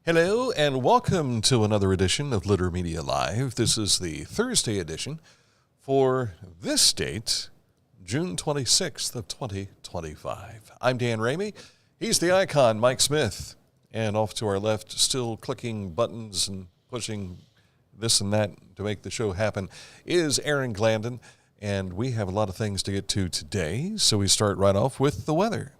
Hello and welcome to another edition of Litter Media Live. This is the Thursday edition for this date, June 26th of 2025. I'm Dan Ramey. He's the icon, Mike Smith. And off to our left, still clicking buttons and pushing this and that to make the show happen, is Aaron Glandon. And we have a lot of things to get to today, so we start right off with the weather.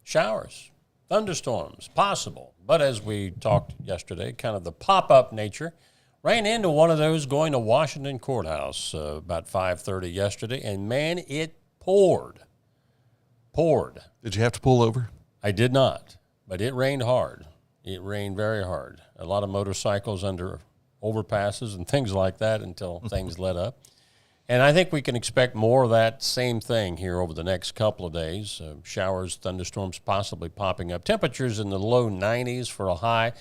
Showers, thunderstorms, possible. But as we talked yesterday, kind of the pop-up nature. Ran into one of those going to Washington Courthouse about 5:30 yesterday, and man, it poured. Did you have to pull over? I did not, but it rained hard. It rained very hard. A lot of motorcycles under overpasses and things like that until things let up. And I think we can expect more of that same thing here over the next couple of days. Showers, thunderstorms possibly popping up. Temperatures in the low 90s for a high.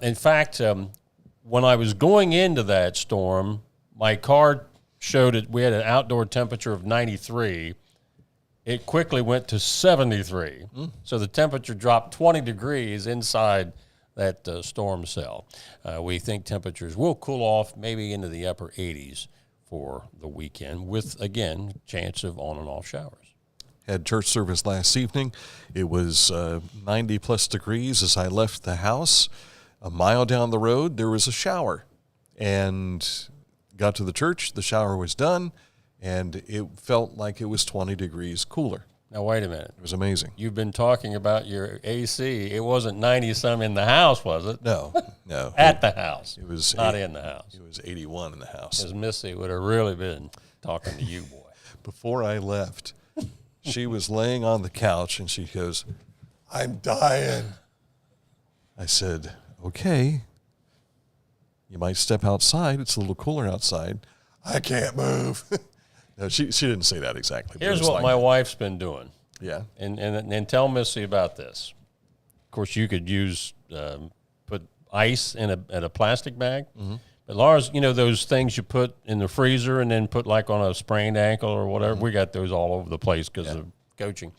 In fact, when I was going into that storm, my car showed it. We had an outdoor temperature of 93. It quickly went to 73. So the temperature dropped 20 degrees inside that storm cell. We think temperatures will cool off maybe into the upper 80s for the weekend with, again, chance of on and off showers. Had church service last evening. It was 90 plus degrees as I left the house. A mile down the road, there was a shower. And got to the church, the shower was done, and it felt like it was 20 degrees cooler. Now, wait a minute. It was amazing. You've been talking about your AC. It wasn't 90-some in the house, was it? No. At the house. It was not in the house. It was 81 in the house. Because Missy would have really been talking to you, boy. Before I left, she was laying on the couch, and she goes, "I'm dying." I said, "Okay. You might step outside. It's a little cooler outside." "I can't move." No, she didn't say that exactly. Here's what my wife's been doing. Yeah. And tell Missy about this. Of course, you could use put ice in a plastic bag. Mm-hmm. But Laura's, those things you put in the freezer and then put like on a sprained ankle or whatever. Mm-hmm. We got those all over the place because of coaching.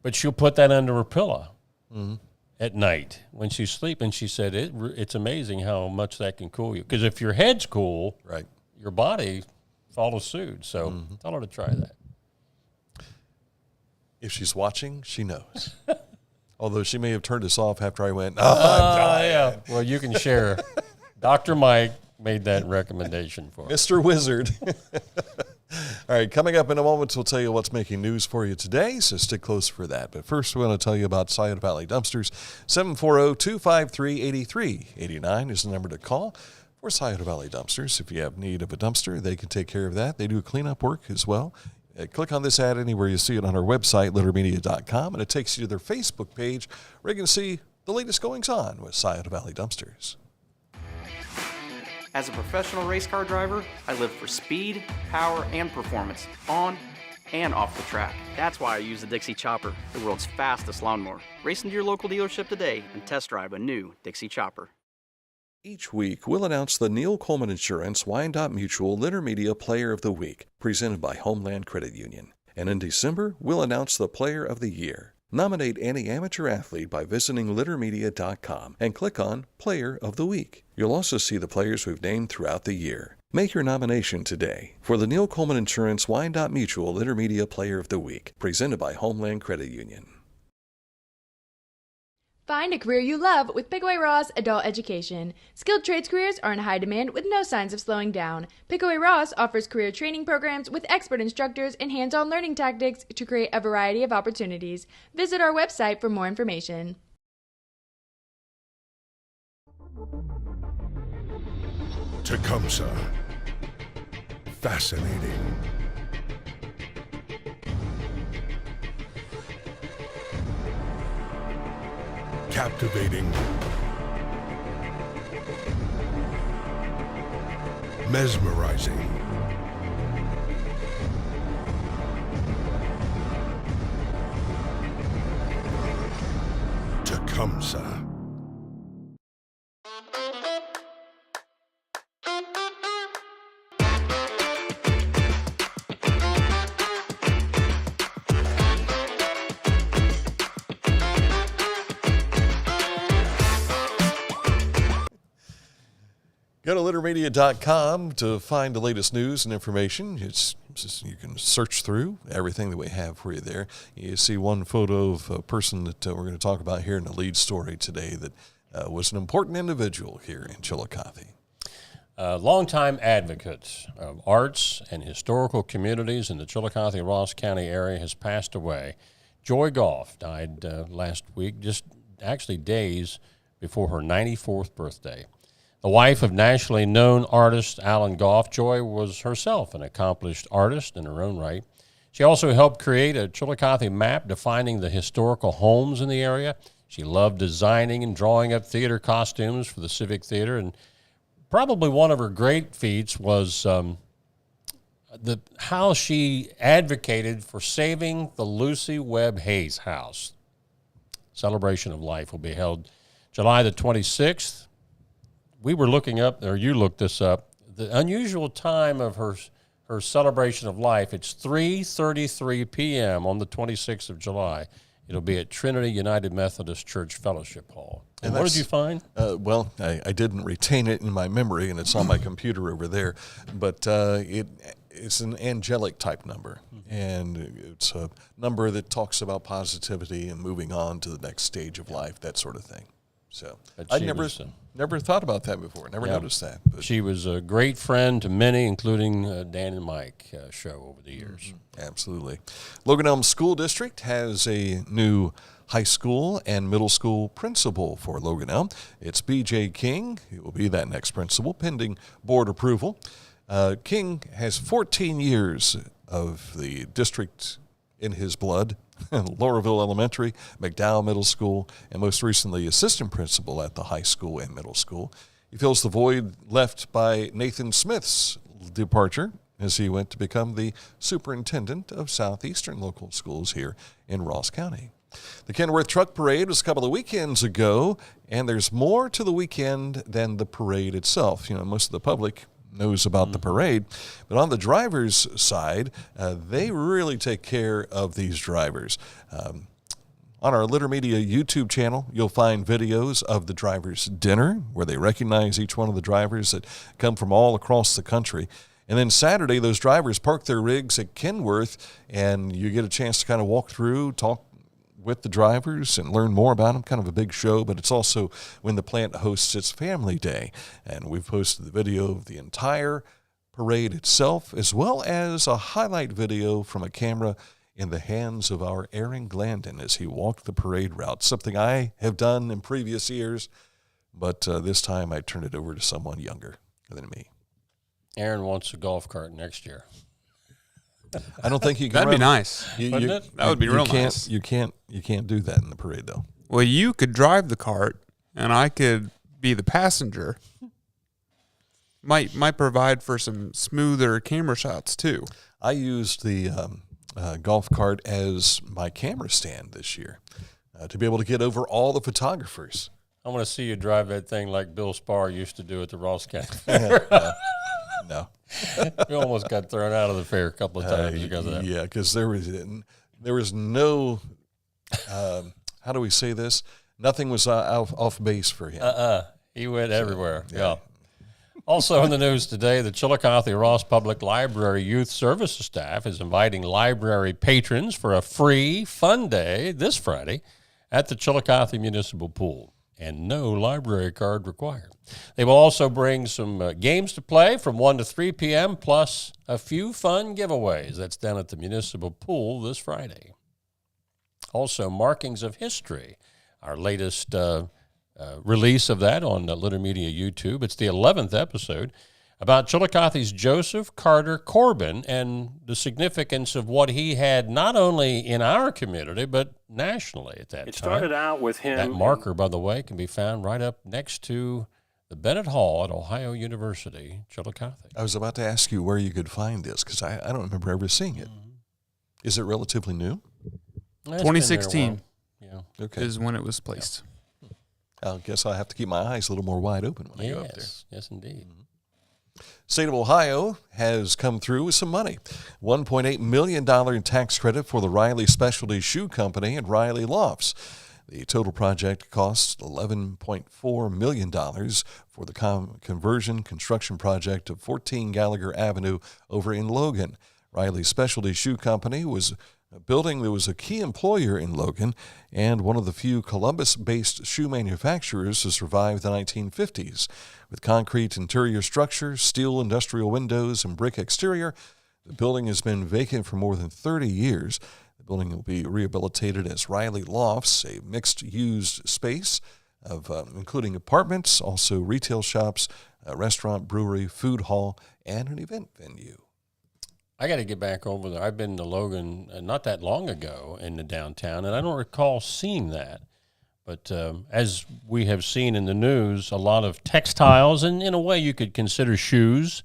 But she'll put that under her pillow at night when she's sleeping. She said it's amazing how much that can cool you. Because if your head's cool, right, your body follows suit. So tell her to try that. If she's watching, she knows. Although she may have turned us off after I went, I'm dying. Yeah. Well, you can share. Dr. Mike made that recommendation for us. Mr. Wizard. All right, coming up in a moment, we'll tell you what's making news for you today, so stick close for that. But first, we want to tell you about Scioto Valley Dumpsters. 740-253-8389 is the number to call for Scioto Valley Dumpsters. If you have need of a dumpster, they can take care of that. They do cleanup work as well. Click on this ad anywhere you see it on our website, littermedia.com, and it takes you to their Facebook page where you can see the latest goings-on with Scioto Valley Dumpsters. As a professional race car driver, I live for speed, power, and performance on and off the track. That's why I use the Dixie Chopper, the world's fastest lawnmower. Race into your local dealership today and test drive a new Dixie Chopper. Each week, we'll announce the Neil Coleman Insurance Wyandotte Mutual Litter Media Player of the Week, presented by Homeland Credit Union. And in December, we'll announce the Player of the Year. Nominate any amateur athlete by visiting littermedia.com and click on Player of the Week. You'll also see the players we've named throughout the year. Make your nomination today for the Neil Coleman Insurance Wyandotte Mutual Litter Media Player of the Week, presented by Homeland Credit Union. Find a career you love with Pickaway Ross Adult Education. Skilled trades careers are in high demand with no signs of slowing down. Pickaway Ross offers career training programs with expert instructors and hands-on learning tactics to create a variety of opportunities. Visit our website for more information. Tecumseh. Fascinating. Captivating. Mesmerizing. Tecumseh. Go to littermedia.com to find the latest news and information. You can search through everything that we have for you there. You see one photo of a person that we're going to talk about here in the lead story today that was an important individual here in Chillicothe. Longtime advocates of arts and historical communities in the Chillicothe-Ross County area has passed away. Joy Goff died last week, just actually days before her 94th birthday. The wife of nationally known artist Alan Goff, Joy was herself an accomplished artist in her own right. She also helped create a Chillicothe map defining the historical homes in the area. She loved designing and drawing up theater costumes for the Civic Theater, and probably one of her great feats was how she advocated for saving the Lucy Webb Hayes House. Celebration of Life will be held July the 26th. We were looking up, or you looked this up, the unusual time of her celebration of life. It's 3:33 p.m. on the 26th of July. It'll be at Trinity United Methodist Church Fellowship Hall. And what did you find? Well, I didn't retain it in my memory, and it's on my computer over there. But it's an angelic type number, and it's a number that talks about positivity and moving on to the next stage of life, that sort of thing. So I never thought about that before. Never noticed that. But she was a great friend to many, including Dan and Mike show over the years. Absolutely. Logan Elm School District has a new high school and middle school principal for Logan Elm. It's B.J. King. He will be that next principal, pending board approval. King has 14 years of the district in his blood. Laurelville Elementary, McDowell Middle School, and most recently assistant principal at the high school and middle school. He fills the void left by Nathan Smith's departure as he went to become the superintendent of Southeastern local schools here in Ross County. The Kenworth Truck Parade was a couple of weekends ago, and there's more to the weekend than the parade itself. You know, most of the public knows about the parade, but on the driver's side, they really take care of these drivers. On our Litter Media YouTube channel, you'll find videos of the drivers' dinner, where they recognize each one of the drivers that come from all across the country. And then Saturday, those drivers park their rigs at Kenworth, and you get a chance to kind of walk through, talk with the drivers and learn more about them. Kind of a big show, but it's also when the plant hosts its family day. And we've posted the video of the entire parade itself, as well as a highlight video from a camera in the hands of our Aaron Glandon as he walked the parade route, something I have done in previous years, but this time I turned it over to someone younger than me. Aaron wants a golf cart next year. I don't think you can. That'd be nice. Wouldn't it? That would be real nice. You can't do that in the parade, though. Well, you could drive the cart, and I could be the passenger. Might provide for some smoother camera shots too. I used the golf cart as my camera stand this year to be able to get over all the photographers. I want to see you drive that thing like Bill Spar used to do at the Ross County. No. We almost got thrown out of the fair a couple of times because of that. Yeah, because there was no, how do we say this? Nothing was off base for him. He went everywhere. Yeah. Also in the news today, the Chillicothe-Ross Public Library Youth Services staff is inviting library patrons for a free fun day this Friday at the Chillicothe Municipal Pool, and no library card required. They will also bring some games to play from 1 to 3 p.m., plus a few fun giveaways. That's down at the Municipal Pool this Friday. Also, Markings of History, our latest release of that on Litter Media YouTube. It's the 11th episode about Chillicothe's Joseph Carter Corbin and the significance of what he had not only in our community, but nationally at that time. It started out with him. That marker, by the way, can be found right up next to the Bennett Hall at Ohio University, Chillicothe. I was about to ask you where you could find this, because I don't remember ever seeing it. Is it relatively new? 2016 Okay. is when it was placed. I guess I'll have to keep my eyes a little more wide open when I go up there. Yes, indeed. State of Ohio has come through with some money. $1.8 million in tax credit for the Riley Specialty Shoe Company and Riley Lofts. The total project costs $11.4 million for the conversion construction project of 14 Gallagher Avenue over in Logan. Riley's Specialty Shoe Company was a building that was a key employer in Logan and one of the few Columbus-based shoe manufacturers to survive the 1950s. With concrete interior structure, steel industrial windows, and brick exterior, the building has been vacant for more than 30 years. The building will be rehabilitated as Riley Lofts, a mixed-use space of including apartments, also retail shops, a restaurant, brewery, food hall, and an event venue. I got to get back over there. I've been to Logan not that long ago in the downtown, and I don't recall seeing that. But as we have seen in the news, a lot of textiles, and in a way you could consider shoes,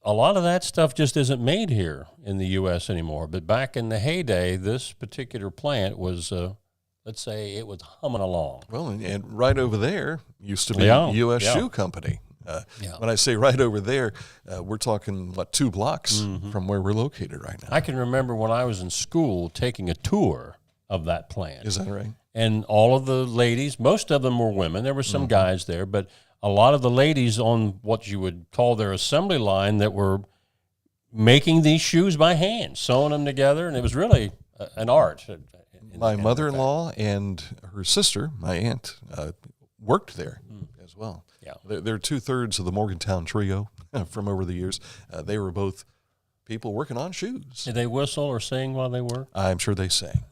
a lot of that stuff just isn't made here in the U.S. anymore. But back in the heyday, this particular plant was, let's say, it was humming along. Well, and right over there used to be U.S. Shoe Company. When I say right over there, we're talking, 2 blocks from where we're located right now. I can remember when I was in school taking a tour of that plant. Is that right? And all of the ladies, most of them were women. There were some guys there, but a lot of the ladies on what you would call their assembly line that were making these shoes by hand, sewing them together, and it was really an art. My mother-in-law and her sister, my aunt, worked there as well. Yeah. They're 2/3 of the Morgantown trio from over the years. They were both people working on shoes. Did they whistle or sing while they worked? I'm sure they sang.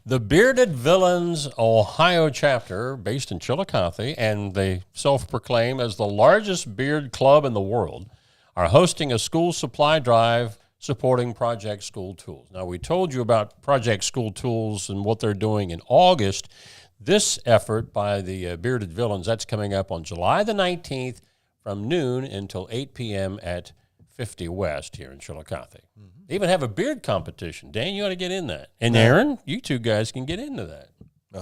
The Bearded Villains Ohio chapter, based in Chillicothe, and they self-proclaim as the largest beard club in the world, are hosting a school supply drive supporting Project School Tools. Now, we told you about Project School Tools and what they're doing in August. This effort by the Bearded Villains, that's coming up on July the 19th from noon until 8 p.m. at 50 West here in Chillicothe. They even have a beard competition. Dan, you ought to get in that. And Aaron, you two guys can get into that.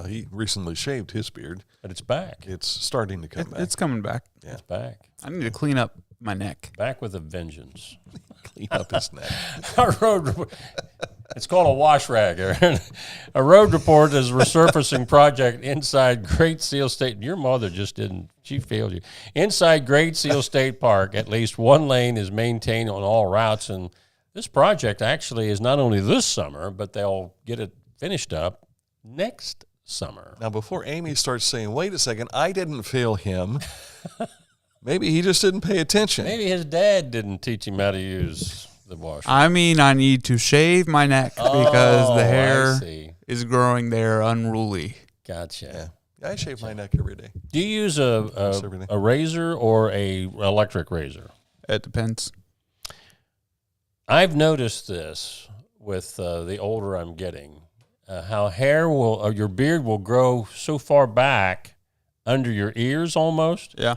He recently shaved his beard. But it's back. It's starting to come back. It's coming back. Yeah. It's back. I need to clean up my neck. Back with a vengeance. Clean up his neck. It's called a wash rag, Aaron. A road report is a resurfacing project inside Great Seal State. Your mother just didn't, she failed you. Inside Great Seal State Park, at least one lane is maintained on all routes. And this project actually is not only this summer, but they'll get it finished up next summer. Now, before Amy starts saying, wait a second, I didn't fail him, maybe he just didn't pay attention. Maybe his dad didn't teach him how to use the wash rag. I mean, I need to shave my neck because the I hair see. is growing there unruly. Gotcha. Yeah. I shave my neck every day. Do you use a razor or a electric razor? It depends. I've noticed this with the older I'm getting, how your beard will grow so far back under your ears almost. Yeah.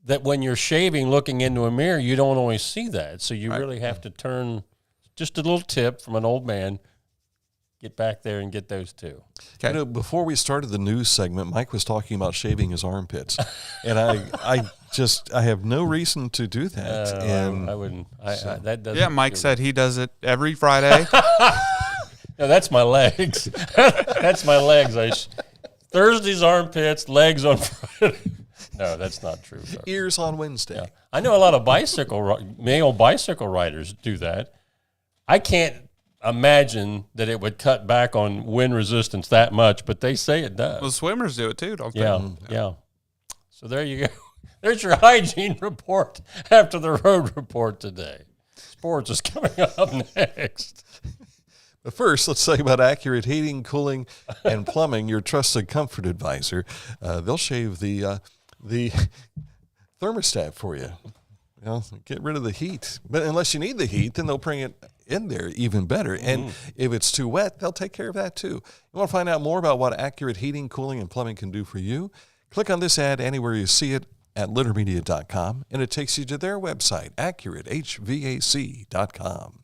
That when you're shaving, looking into a mirror, you don't always see that. So you really have to turn, just a little tip from an old man, get back there and get those too. Okay. You know, before we started the news segment, Mike was talking about shaving his armpits. And I have no reason to do that. And I wouldn't. That doesn't. Yeah, Mike said he does it every Friday. No, that's my legs. That's my legs. Thursday's armpits, legs on Friday. No, that's not true. ears on Wednesday. Yeah. I know a lot of male bicycle riders do that. I can't imagine that it would cut back on wind resistance that much, but they say it does. Well, swimmers do it too, don't they? Yeah. So there you go. There's your hygiene report after the road report today. Sports is coming up next. But first, let's talk about Accurate Heating, Cooling, and Plumbing, your trusted comfort advisor. They'll shave the thermostat for you. You know, get rid of the heat. But unless you need the heat, then they'll bring it in there even better. And if it's too wet, they'll take care of that too. You want to find out more about what Accurate Heating, Cooling, and Plumbing can do for you? Click on this ad anywhere you see it at littermedia.com, and it takes you to their website, AccurateHVAC.com.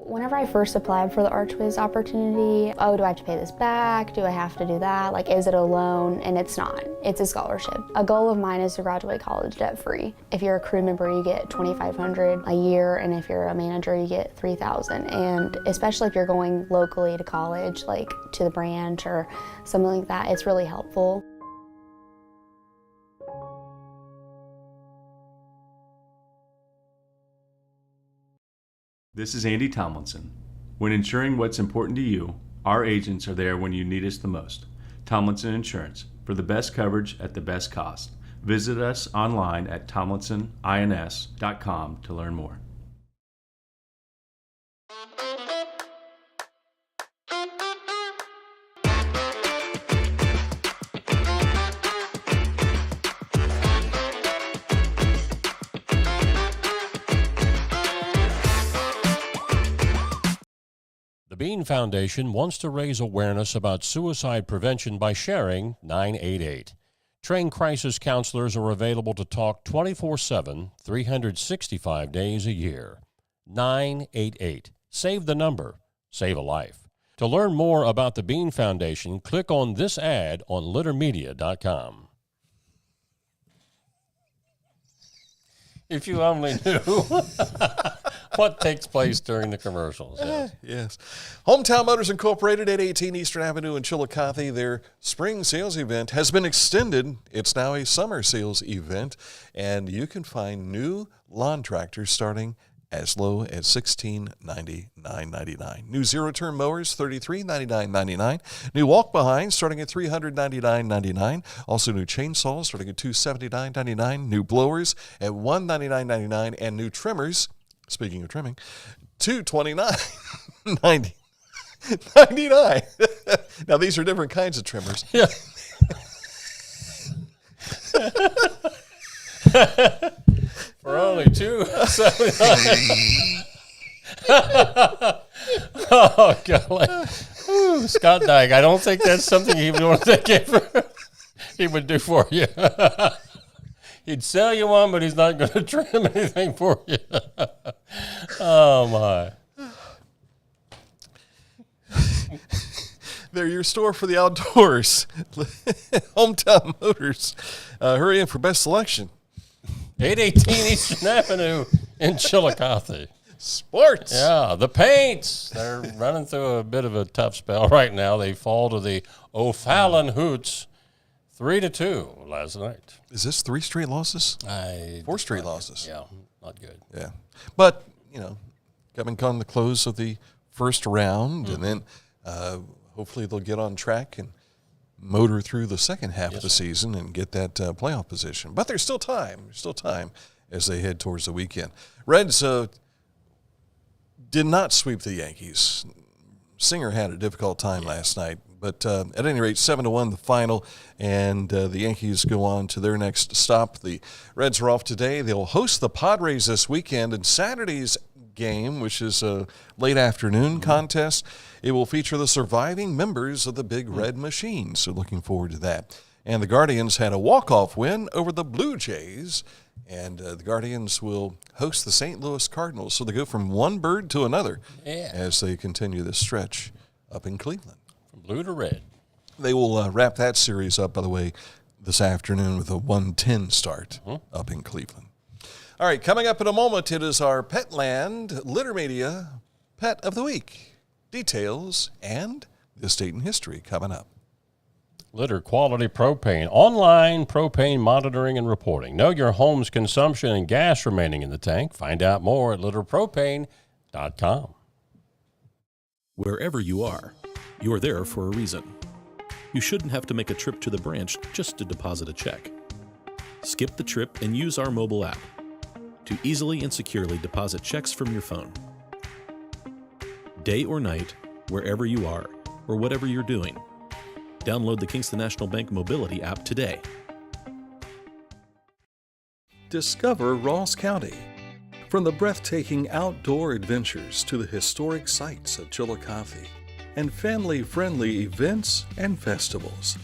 Whenever I first applied for the Archways opportunity, oh, do I have to pay this back? Do I have to do that? Like, is it a loan? And it's not. It's a scholarship. A goal of mine is to graduate college debt-free. If you're a crew member, you get $2,500 a year, and if you're a manager, you get $3,000. And especially if you're going locally to college, like to the branch or something like that, it's really helpful. This is Andy Tomlinson. When ensuring what's important to you, our agents are there when you need us the most. Tomlinson Insurance, for the best coverage at the best cost. Visit us online at tomlinsonins.com to learn more. The Bean Foundation wants to raise awareness about suicide prevention by sharing 988. Trained crisis counselors are available to talk 24/7, 365 days a year. 988. Save the number. Save a life. To learn more about the Bean Foundation, click on this ad on littermedia.com. If you only knew what takes place during the commercials. Yes. Yes. Hometown Motors Incorporated at 18 Eastern Avenue in Chillicothe. Their spring sales event has been extended. It's now a summer sales event, and you can find new lawn tractors starting as low as $1699.99. New zero-turn mowers, $3399.99. New walk-behinds starting at $399.99. Also new chainsaws starting at $279.99. New blowers at $199.99. And new trimmers, speaking of trimming, $229.99. Now, these are different kinds of trimmers. Yeah. For only $279. Oh, golly. Ooh, Scott Dyke, I don't think that's something he would want to take he would do for you. He'd sell you one, but he's not going to trim anything for you. Oh, my. They're your store for the outdoors. Hometown Motors. Hurry in for best selection. 818 Eastern Avenue in Chillicothe. Sports. Yeah, the Paints. They're running through a bit of a tough spell right now. They fall to the O'Fallon Hoots 3-2 last night. Is this 3 straight losses? 4 straight losses. Yeah, not good. Yeah. But, coming on the close of the first round, and then hopefully they'll get on track and motor through the second half of the season and get that playoff position. But there's still time. There's still time as they head towards the weekend. Reds did not sweep the Yankees. Singer had a difficult time last night. But at any rate, 7-1 the final, and the Yankees go on to their next stop. The Reds are off today. They'll host the Padres this weekend, and Saturday's game, which is a late afternoon contest, it will feature the surviving members of the Big Red Machine. So looking forward to that. And the Guardians had a walk-off win over the Blue Jays, and the Guardians will host the St. Louis Cardinals. So they go from one bird to another as they continue this stretch up in Cleveland. From blue to red. They will wrap that series up, by the way, this afternoon with a 1:10 start up in Cleveland. All right, coming up in a moment, it is our Petland Litter Media Pet of the Week. Details and this date in history coming up. Litter Quality Propane, online propane monitoring and reporting. Know your home's consumption and gas remaining in the tank. Find out more at litterpropane.com. Wherever you are there for a reason. You shouldn't have to make a trip to the branch just to deposit a check. Skip the trip and use our mobile app to easily and securely deposit checks from your phone. Day or night, wherever you are, or whatever you're doing, download the Kingston National Bank Mobility app today. Discover Ross County. From the breathtaking outdoor adventures to the historic sights of Chillicothe and family-friendly events and festivals.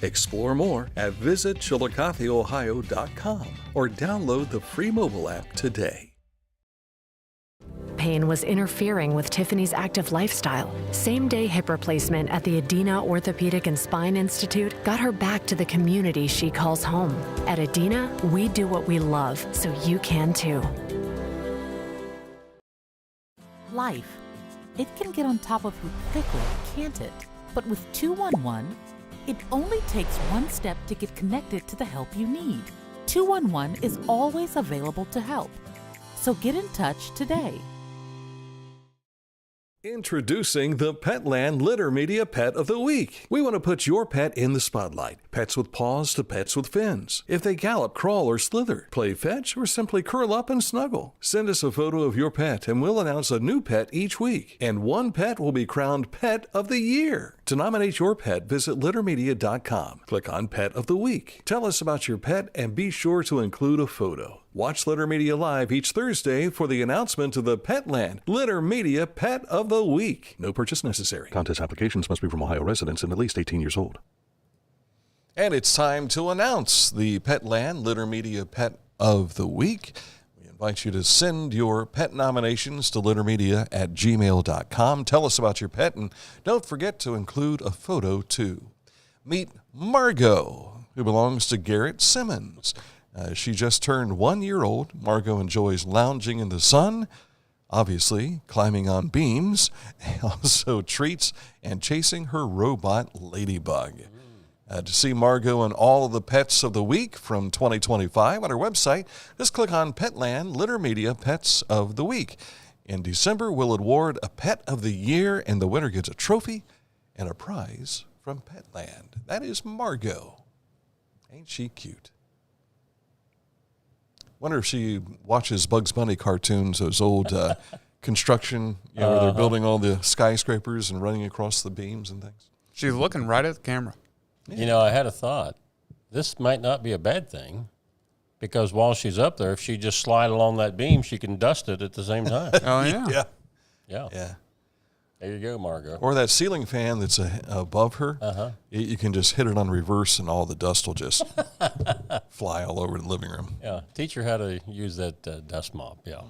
Explore more at visitchillicotheohio.com or download the free mobile app today. pain was interfering with Tiffany's active lifestyle. Same-day hip replacement at the Adina Orthopedic and Spine Institute got her back to the community she calls home. At Adina, we do what we love, so you can too. Life. It can get on top of you quickly, can't it? But with 211, it only takes one step to get connected to the help you need. 211 is always available to help. So get in touch today. Introducing the Petland Litter Media Pet of the Week. We want to put your pet in the spotlight. Pets with paws to pets with fins. If they gallop, crawl, or slither, play fetch, or simply curl up and snuggle. Send us a photo of your pet and we'll announce a new pet each week. And one pet will be crowned Pet of the Year. To nominate your pet, visit littermedia.com. Click on Pet of the Week. Tell us about your pet and be sure to include a photo. Watch Litter Media Live each Thursday for the announcement of the Petland Litter Media Pet of the Week. No purchase necessary. Contest applications must be from Ohio residents and at least 18 years old. And it's time to announce the Petland Litter Media Pet of the Week. We invite you to send your pet nominations to littermedia@gmail.com. Tell us about your pet, and don't forget to include a photo, too. Meet Margot, who belongs to Garrett Simmons. She just turned 1 year old. Margot enjoys lounging in the sun, obviously climbing on beams, also treats, and chasing her robot ladybug. To see Margot and all of the pets of the week from 2025 on our website, just click on Petland Litter Media Pets of the Week. In December, we'll award a Pet of the Year, and the winner gets a trophy and a prize from Petland. That is Margot. Ain't she cute? Wonder if she watches Bugs Bunny cartoons, those old construction, where they're building all the skyscrapers and running across the beams and things. She's looking right at the camera. Yeah. I had a thought. This might not be a bad thing, because while she's up there, if she just slide along that beam, she can dust it at the same time. Oh, yeah. Yeah. There you go, Margot. Or that ceiling fan that's above her, you can just hit it on reverse and all the dust will just fly all over the living room. Yeah, teach her how to use that dust mop, yeah.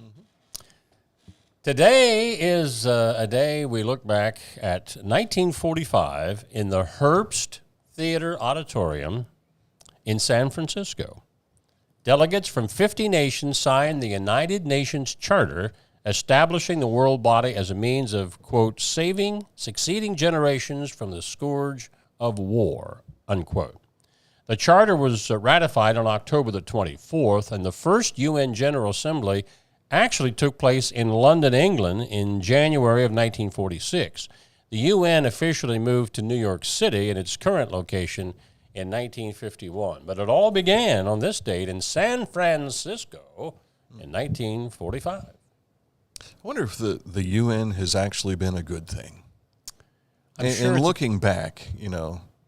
Today is a day we look back at 1945 in the Herbst Theater Auditorium in San Francisco. Delegates from 50 nations signed the United Nations Charter establishing the world body as a means of, quote, saving succeeding generations from the scourge of war, unquote. The charter was ratified on October the 24th, and the first UN General Assembly actually took place in London, England in January of 1946. The UN officially moved to New York City in its current location in 1951. But it all began on this date in San Francisco in 1945. I wonder if the UN has actually been a good thing. Sure and looking back,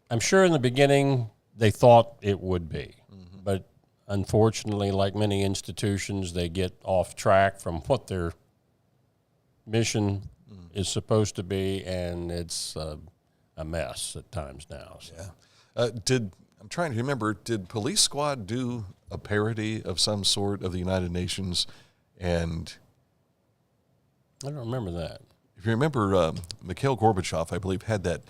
I'm sure in the beginning they thought it would be. But unfortunately, like many institutions, they get off track from what their mission is supposed to be, and it's a mess at times now. So. Yeah. I'm trying to remember, did Police Squad do a parody of some sort of the United Nations? And I don't remember that. If you remember, Mikhail Gorbachev, I believe, had that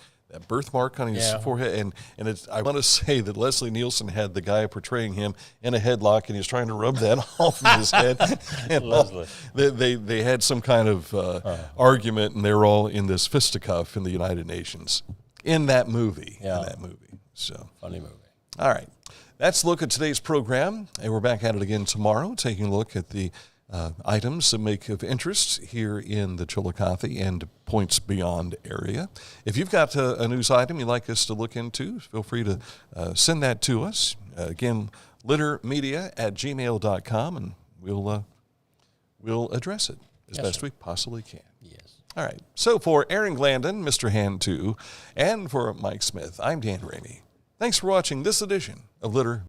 birthmark on his forehead. And I want to say that Leslie Nielsen had the guy portraying him in a headlock, and he was trying to rub that off of his head. And they had some kind of argument, and they were all in this fisticuff in the United Nations in that movie. So funny movie. All right. That's a look at today's program, and we're back at it again tomorrow, taking a look at the items that make of interest here in the Chillicothe and points beyond area. If you've got a news item you'd like us to look into, feel free to send that to us. Again, littermedia@gmail.com, and we'll address it as best we possibly can. Yes. All right. So for Aaron Glandon, Mr. Hand 2, and for Mike Smith, I'm Dan Ramey. Thanks for watching this edition of Litter